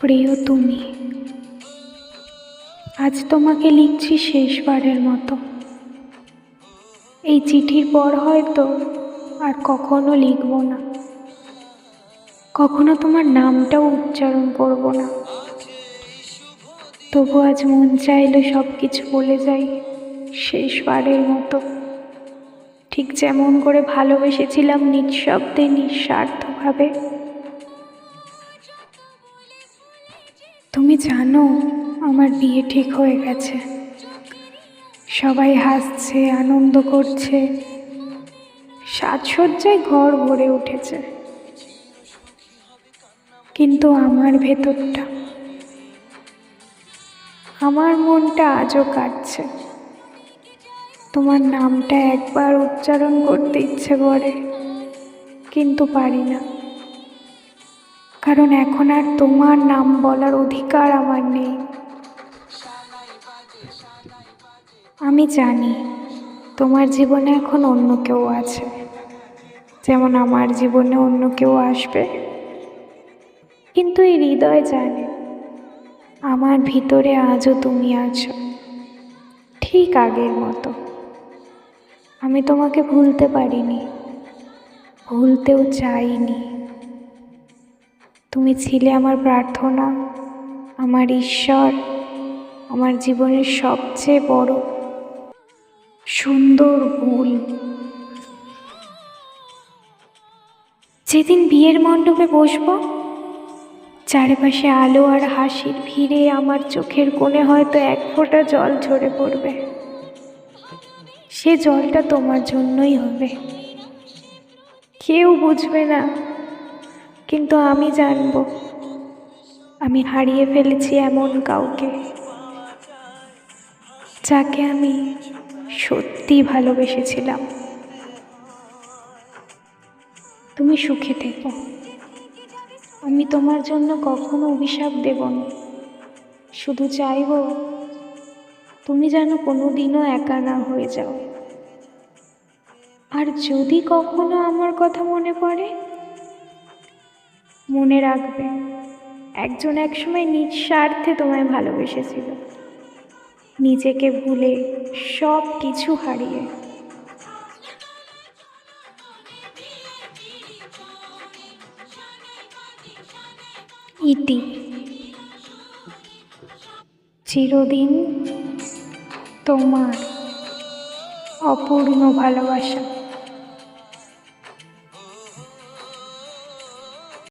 প্রিয় তুমি, আজ তোমাকে লিখছি শেষবারের মতো। এই চিঠির পর হয়তো আর কখনো লিখব না, কখনো তোমার নামটাও উচ্চারণ করব না। তবু আজ মন চাইলো সব কিছু বলে যাই শেষবারের মতো, ঠিক যেমন করে ভালোবেসেছিলাম নিঃশব্দে নিঃস্বার্থভাবে। তুমি জানো আমার বিয়ে ঠিক হয়ে গেছে, সবাই হাসছে, আনন্দ করছে, সাজসজ্জায় ঘর ভরে উঠেছে। কিন্তু আমার ভেতরটা, আমার মনটা আজও কাঁদছে। তোমার নামটা একবার উচ্চারণ করতে ইচ্ছে করে, কিন্তু পারি না, কারণ এখন আর তোমার নাম বলার অধিকার আমার নেই। আমি জানি তোমার জীবনে এখন অন্য কেউ আছে, যেমন আমার জীবনে অন্য কেউ আসবে, কিন্তু এই হৃদয় জানে আমার ভিতরে আজও তুমি আছো, ঠিক আগের মতো। আমি তোমাকে ভুলতে পারিনি, ভুলতেও চাইনি। তুমি ছিলে আমার প্রার্থনা, আমার ঈশ্বর, আমার জীবনের সবচেয়ে বড় সুন্দর ভুল। যেদিন বিয়ের মণ্ডপে বসবো, চারিপাশে আলো আর হাসির ভিড়ে আমার চোখের কোণে হয়তো এক ফোঁটা জল ঝরে পড়বে। সে জলটা তোমার জন্যই হবে। কেউ বুঝবে না, কিন্তু আমি জানবো আমি হারিয়ে ফেলেছি এমন কাউকে, যাকে আমি সত্যি ভালোবেসেছিলাম। তুমি সুখে থেকো, আমি তোমার জন্য কখনো অভিশাপ দেব না। শুধু চাইবো তুমি যেন কোনোদিনও একা না হয়ে যাও। আর যদি কখনো আমার কথা মনে পড়ে, মনে রাখবে একজন একসময় নিঃস্বার্থে তোমায় ভালোবেসেছিল, নিজেকে ভুলে, সব কিছু হারিয়ে। ইতি। চিরদিন তোমার অপূর্ণ ভালোবাসা।